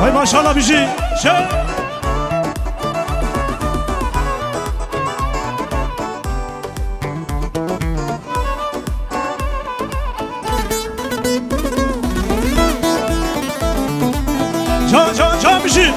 Vay maşallah bizi. Can bizi.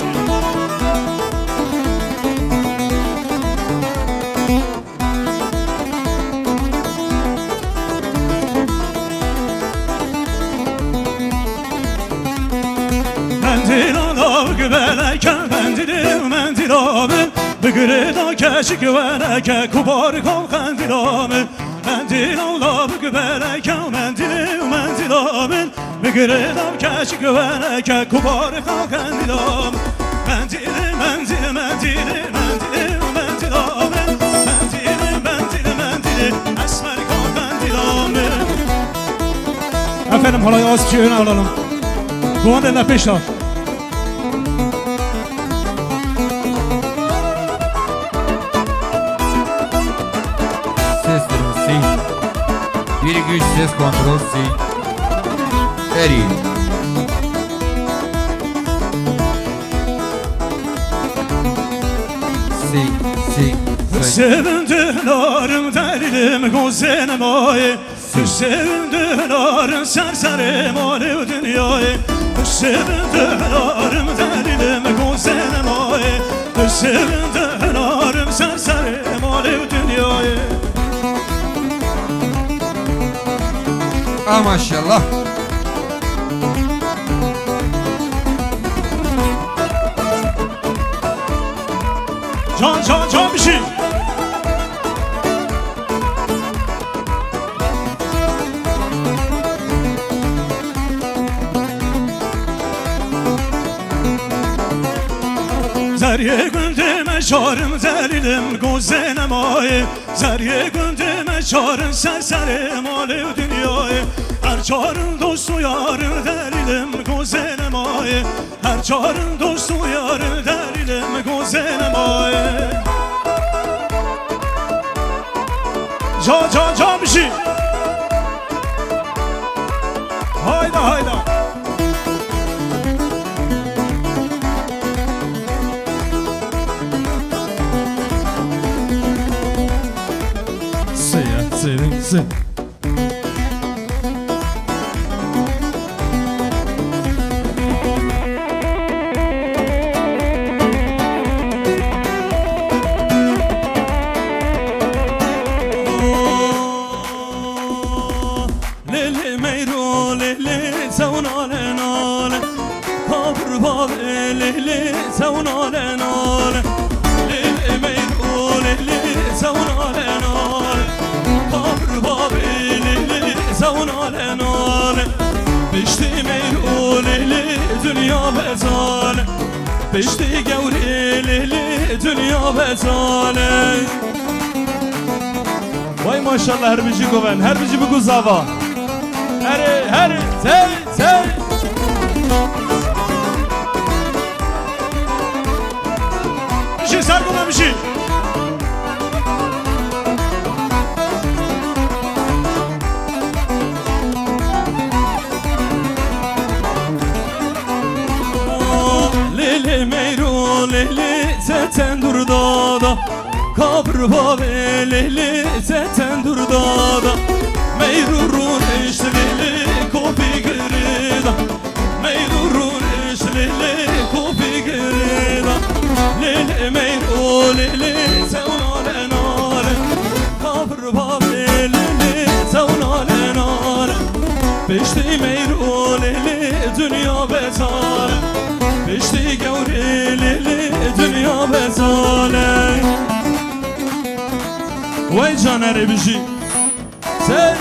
Bıgırda keşik vereke kubar kol kandilamın Mendil ola bıgıreke mendilamın Bıgırda keşik vereke kubar kol kandilamın Mendili mendilamın Mendili esmer kol kandilamın. Efendim halayı az bir şey öne alalım. Duan eline peşler. Bir güç ses kontrol sil. Eri. Si. Sevindin arım delilim gözlerim oy. Sevindin arım serserim alev dünyayı. Sevindin arım delilim gözlerim oy. Sevindin arım serserim alev dünyayı. Ah maşallah. Can bir şey. Zariye gündüme çağırım zelilim gözlerim ay. Zariye gündüme çağırın serserim alev dünyayı. Her çağırın dostu yarın derilim gözlerim ay. Her çağırın dostu yarın derilim gözlerim ay. Can bir şey. Hayda. Sevin. Lele meyro lele savunale nale kabr babe lele savunale nale Lele meyro lele savunale nale kabr babe lele savunale nale Beşti meyro lele dünya bezale Beşti gevri lele dünya bezale. Vay maşallah her bici goven, her bici bu guzava. Her, sev. Bir şey sargıma bir şey. Lele meyru lele seten durdada kabr babe lele seten durdada meyrurun eşlili kopi gırida meyrurun eşlili kopi gırida lele meyru lele sevnale nale kabr babe lele sevnale nale beşti meyru lele dünya bezale beşti gavri lele dünya bezale. Vay canere bir şey. Sen.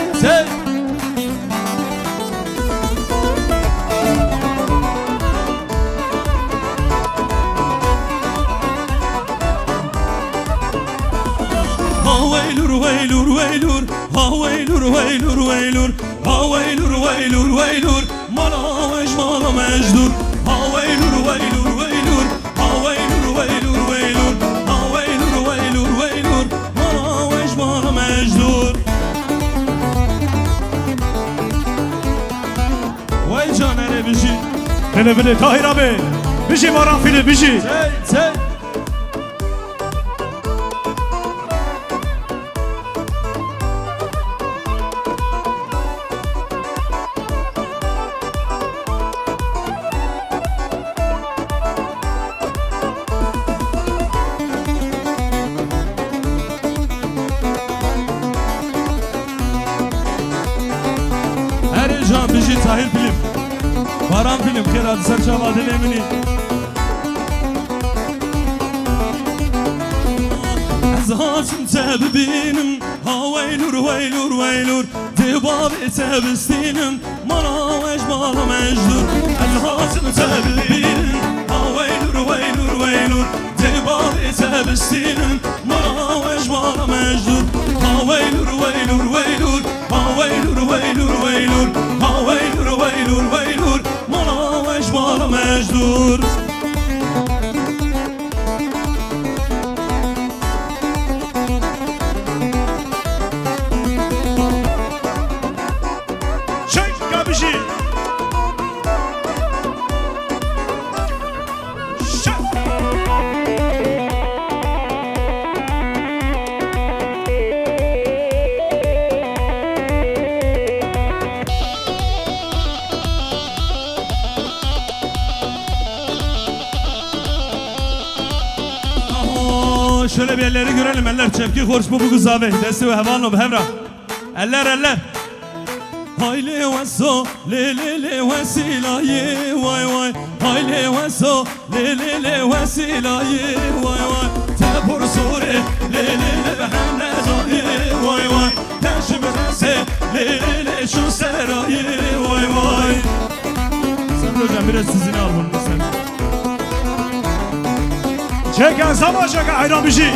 Veylur, ha veylur, mala mecdur. Ha veylur, ha veylur, mala mecdur. Vay canere bir şey. Bile Tahir abi, بيجي باران فيلم بيجي بيجي ساحل فيلم باران فيلم كده سر شباب دلمني azasın sebebim Haveylur veylur veylur Dibab sebestinim Mana vecbala mecdur Azasın sebebim Haveylur veylur veylur Dibab sebestinim Mana vecbala mecdur Haveylur veylur veylur Haveylur veylur veylur Haveylur veylur veylur Mana vecbala mecdur Şöyle bir elleri görelim, eller çepki korç bu kız abi. Desti ve hevanlo hevra. Eller. Hayli ve so le vesilaye vay vay. Hayli ve so le vesilaye vay vay. Tepur sure le behemle zaye vay vay. Teşbihse le şu seraye vay vay. Sen hocam biraz sizin al bunu sen. Çeken zaman çeken ayran bir şey.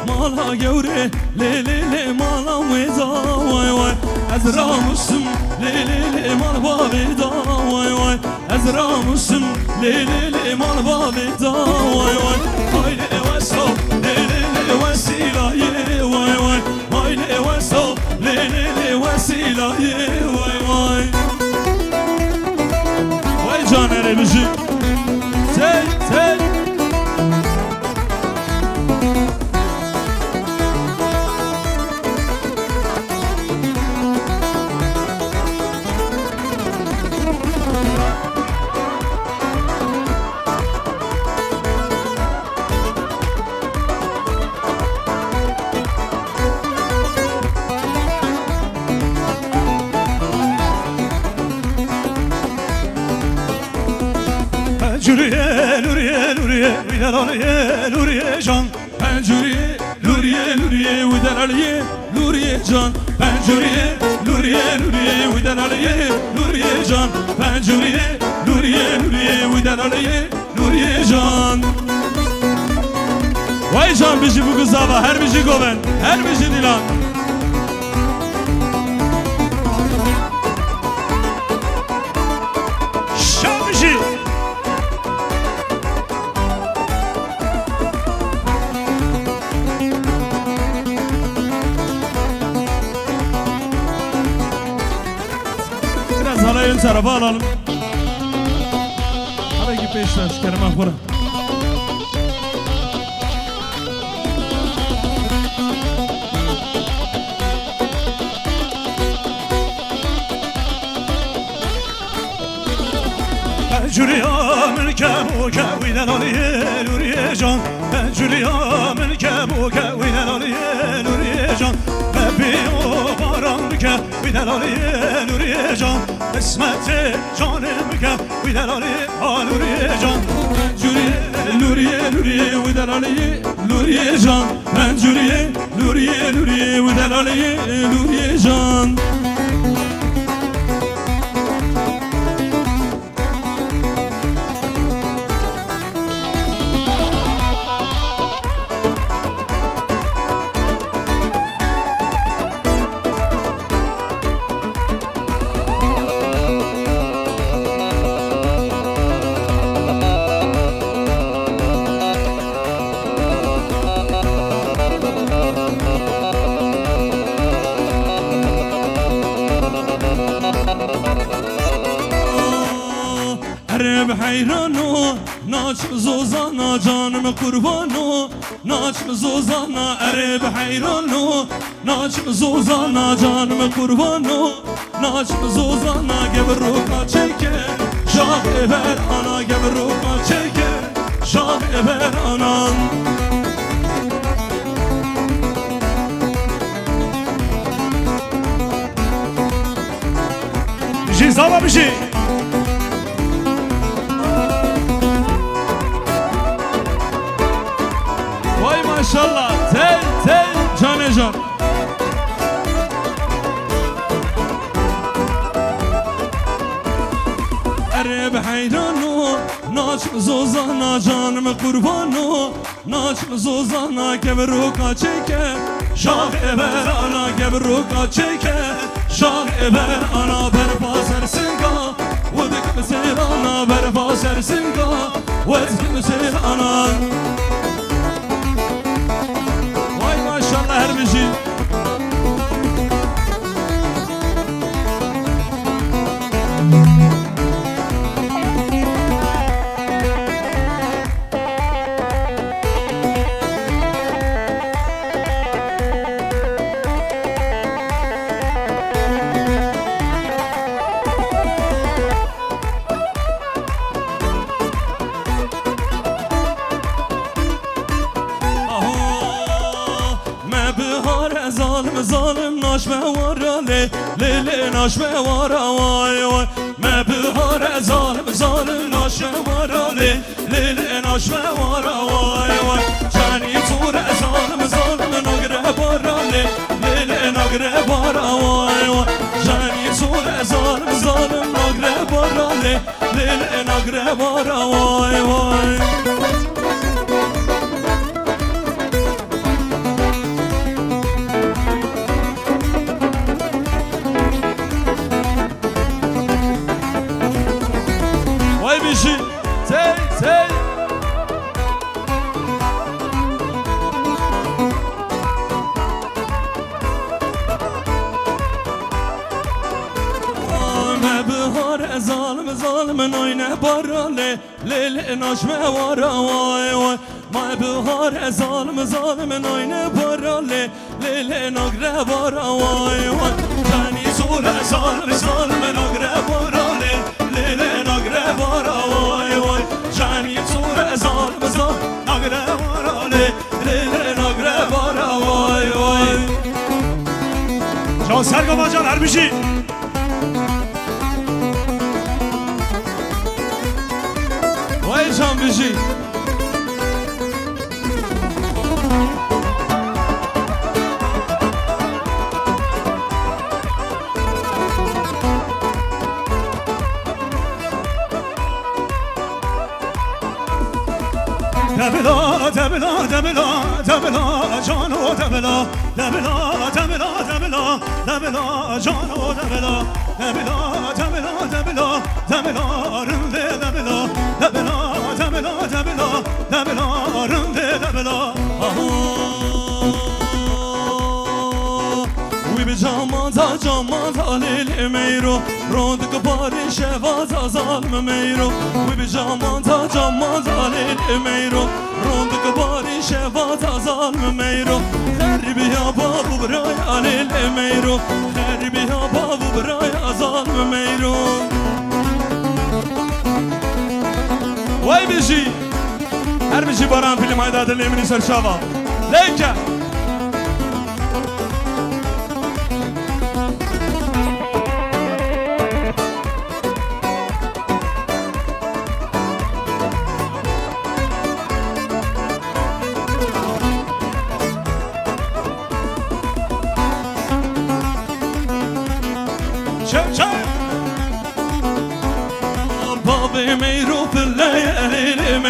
Mala gevre le mala veda vay vay Ezramışım le mal babeda vay vay Ezramışım le mal babeda vay vay Hayli ve so le vesilaye vay vay Hayli ve so le vesilaye vay vay Vay canere bizi Sey Luriye, Vidal Luriye can. Pencuriye, Luriye, Vidal Aliye, Luriye can. Pencuriye, Luriye, Vidal Aliye, Luriye can. Pencuriye, Luriye, Vidal Aliye, Luriye can. Vay can bizi bu kız hava, her bizi goven, her bizi dilan. Şabici. Ön tarafa alalım. Hadi ki peşler şekerim akbara. Pencuriya mülke muke Vidal Aliye Luriye can. Pencuriya mülke muke Vidal Aliye Luriye can. Bebi o baran mülke Vidal Aliye Luriye can. Esmeti canım ke Vidal Aliye Luriye can. Luriye Vidal Aliye Luriye can. Pencuriye Luriye Vidal Aliye Luriye can. عرب حیرانو ناچ زوزانا جانم قربانو ناچ زوزانا عرب حیرانو ناچ زوزانا جانم قربانو ناچ زوزانا گبروکا چکه شاه بر آنا گبروکا چکه شاه بر آنا بشی زابا بشی وای ماشالله تی تی جان جان عرب حیرانو ناچ زوزانا جانم قربانو ناچ زوزانا گبروکا چکه شاه بر آنا گبروکا چکه شاه بر آنا برپا سرسنگا ودک مسیر آنا برپا سرسنگا ودک مسیر آنا وای ماشالله هر بشی ظالم ناش موارا لی ناش موارا وای وای ما بهار ظالم ناش موارا لی ناش موارا وای وای جانی تور ظالم نگره بارا لی نگره بارا وای وای جانی تور ظالم نگره بارا لی نگره بارا وای وای بشی تی تی ما بهار ظالم نوینه بارا لی ناش موارا وای وای ما بهار ظالم نوینه بارا لی نگره بارا وای وای جانی زور ظالم نگره بارا لی نگره بارا وای وای جانی زور ظالم نگره بارا لی نگره بارا وای وای جان سرگا جان هر بشی وای جان بشی دبلا دبلا دبلا دبلا جانو دبلا دبلا دبلا دبلا دبلا جانو دبلا دبلا دبلا دبلا دبلا رنده دبلا دبلا دبلا دبلا دبلا رنده دبلا وی به جاماتا لیل میرو روند کباری شواز ظالم میرو وی به جاماتا لیل میرو روند کباری شواز ظالم میرو خریبی ها بابو برای لیل میرو خریبی ها بابو برای ظالم میرو وای بشی هر بشی باران فیلم های داده لیمنی سرشاوا لیکه میرو پلیل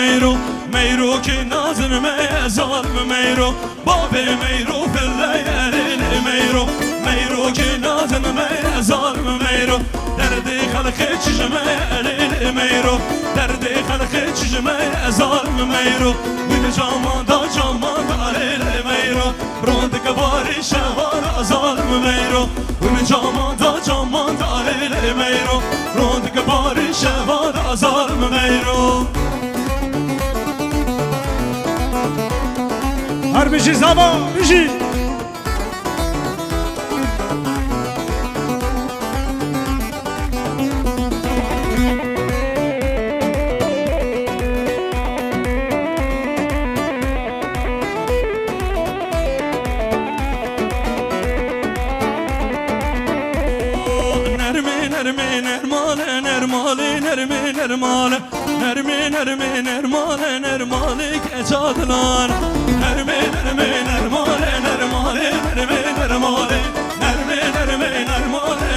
میرو که نازن می ظالم میرو باب میرو پلیل میرو که نازن می ظالم میرو درد خلق چشم میرو درد خلق چشم ظالم میرو وی جامان دا لیل میرو روند کباری شوار ظالم میرو وی جامان دا لیل میرو روند کباری شوار بازارم میرو هر بشی زبان بشی نرماله که چادلان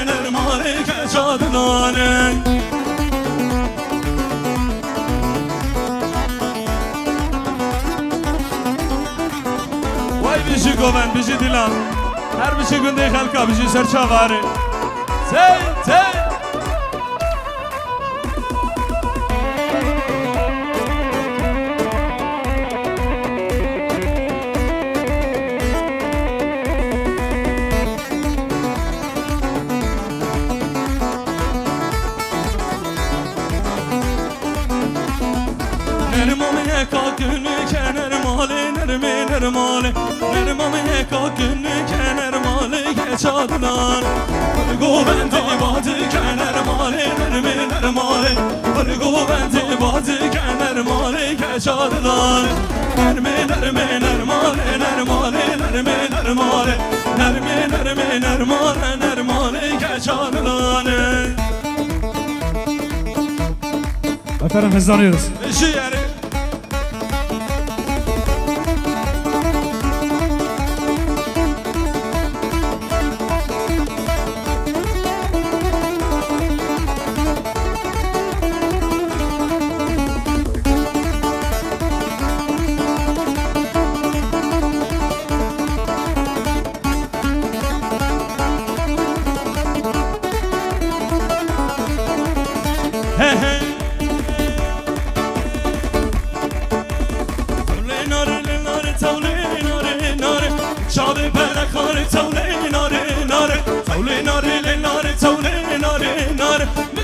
نرماله که چادلان وای بیشی گوون بیشی دیلان هر بیشی گنده خلقا بیشی سرچاواره تی نرمامه که گنه که نرماله که چادلان گوبندی بازی که نرماله نرماله گوبندی بازی که نرماله که چادلان نرماله که چادلان Efendim hızlanıyoruz. بشی یاره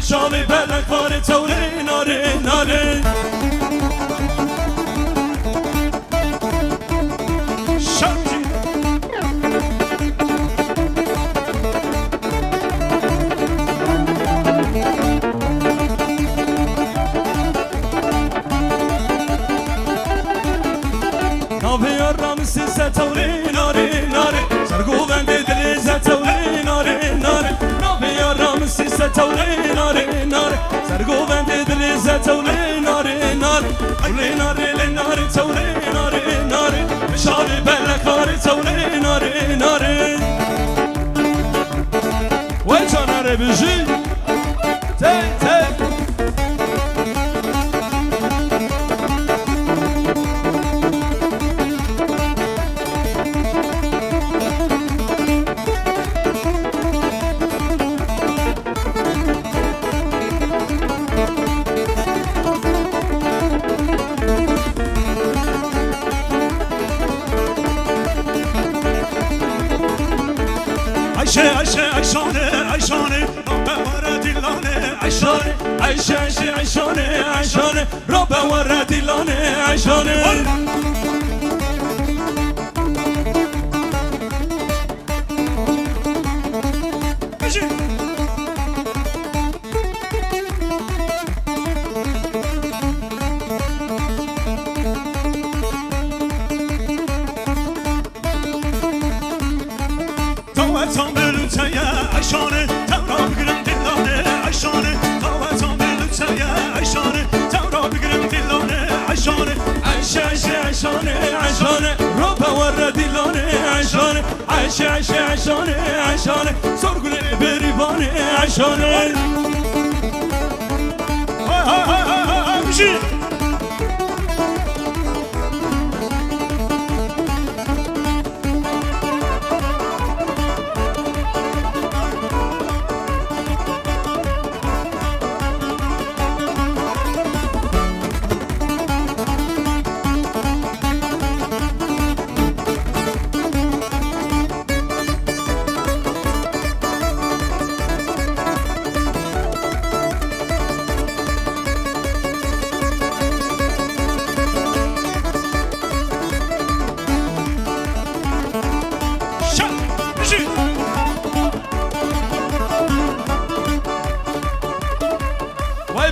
شامی بلن کار توله ناره شمجی نابیار رامسی ستوله ناره سرگو بنده دلی ستوله ناره نابیار رامسی ستوله سرگو بنده دلی ستوله ناره توله ناره بشاری بلکار توله ناره وای چاناره بشی تی Ayşane Rabbe var dilane Ayşane Rabbe var dilane Ayşane Ayşane Tavra bigrim dillane Ayşane Tavatam bilutaya Ayşane Tavra bigrim dillane Ayşane Ayşane Rabbe var dilane Ayşane sorgule beribane Ayşane hay bir şey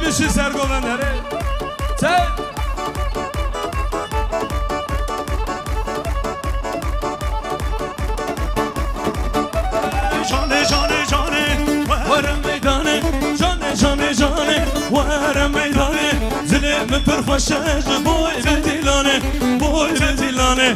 بشی سرگوندره چه جانه جانه جانه ورم میدانه جانه جانه جانه ورم میدانه زلم پرخوشه بوی بدیلانه بوی بدیلانه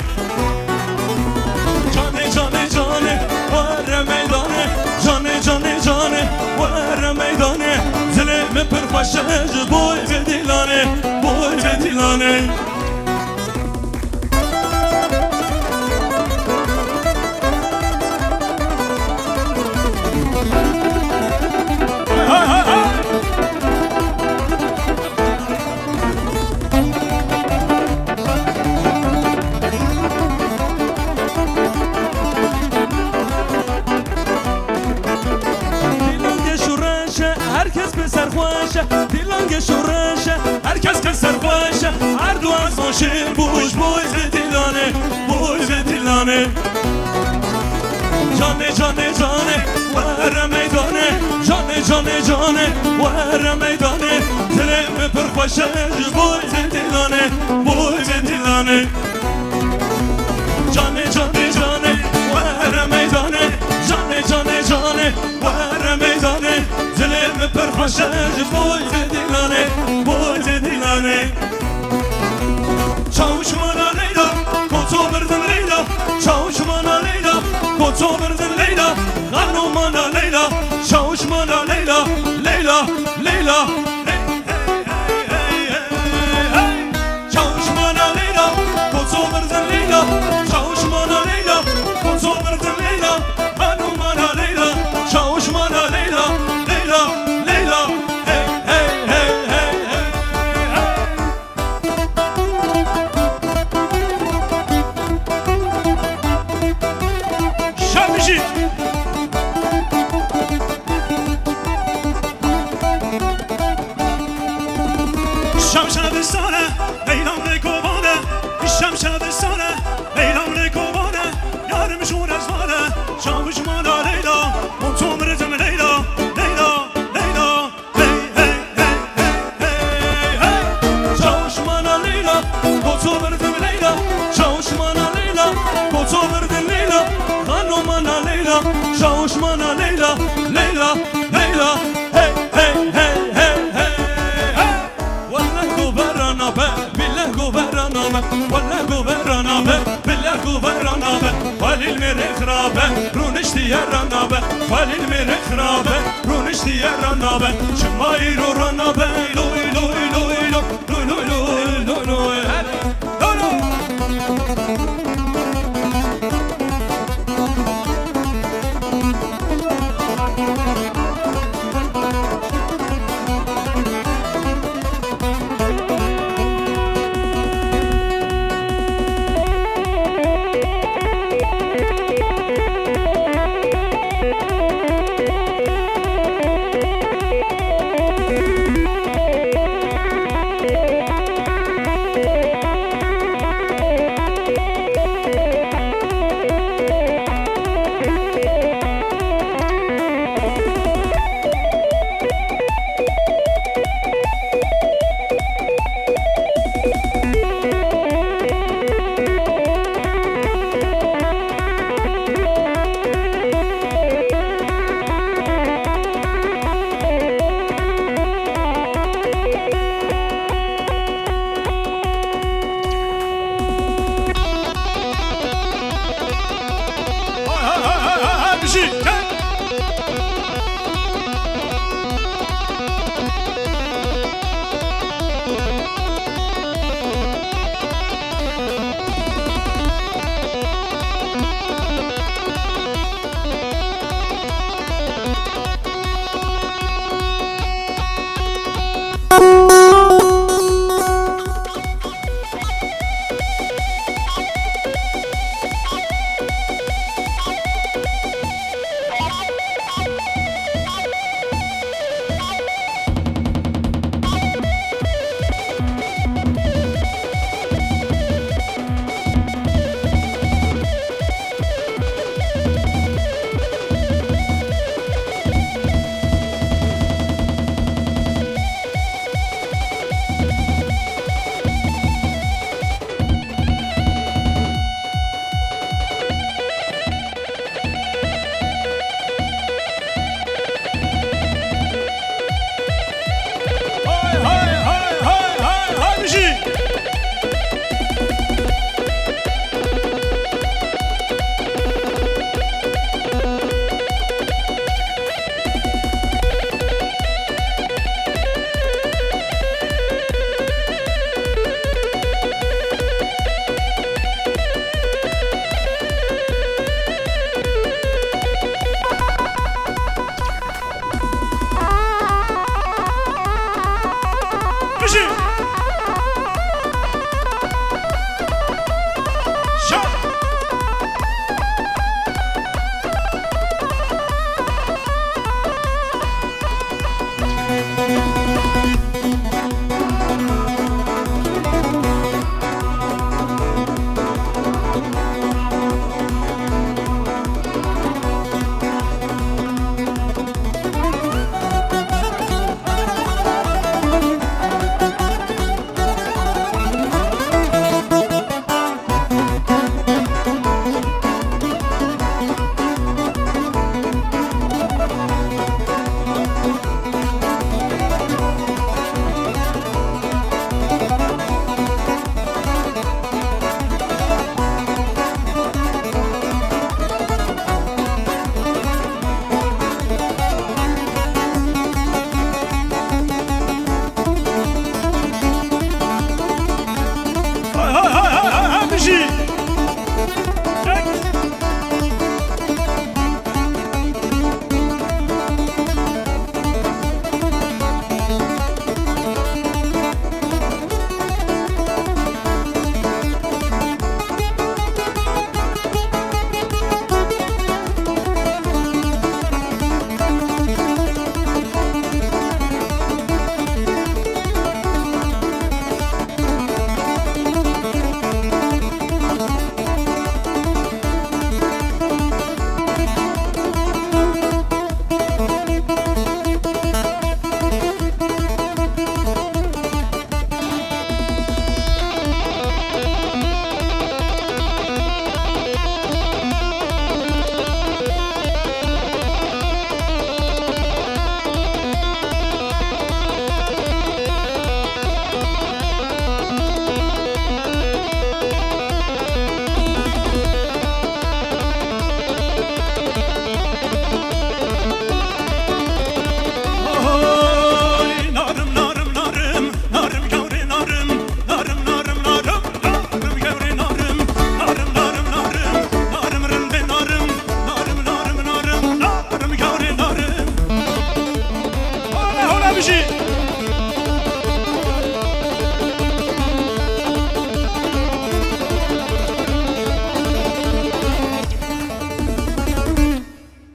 جانه جانه جانه ورم میدانه جانه جانه جانه ورم میدانه زلم پرخوشه بوی بدیلانه بوی بدیلانه herkes bir serhoşa Dilange şuraşa herkes bir serhoşa Erdoğan başı boş boy ve dilane boy ve dilane Cane cane cane vere meydane Cane cane cane vere meydane Dileme perhoşa boy ve dilane boy ve dilane Cane cane cane vere meydane Cane cane cane vere meydane Dileme perhoşa boy ve dilane boy ve dilane Çavuşmana Leyla koto verdin Leyla Çavuşmana Leyla koto verdin Leyla Hanumana Leyla Çavuşmana Leyla Leyla Leyla Çavuşmana Leyla koto verdin Leyla Çavuşmana Leyla koto verdin Leyla Hanumana Leyla Çavuşmana Leyla Leyla Leyla hey hey hey hey hey Şarkıcı Şamşadı sana Leyla'm ne kovana Şamşadı sana Leyla'm ne kovana Yarım şun ezvana Çavuşmana Leyla Montum rızım Leyla Leyla Leyla Hey hey hey hey hey hey Çavuşmana Leyla koto verdin Leyla Çavuşmana Leyla koto verdin Leyla Hanumana Leyla Çavuşmana Leyla Leyla Leyla hey hey hey hey hey hey Vallahi guverana be billah guverana be Vallahi guverana be billah guverana be Halil mirkhrabe runishti yarana be Halil mirkhrabe runishti yarana be Şmayir orana be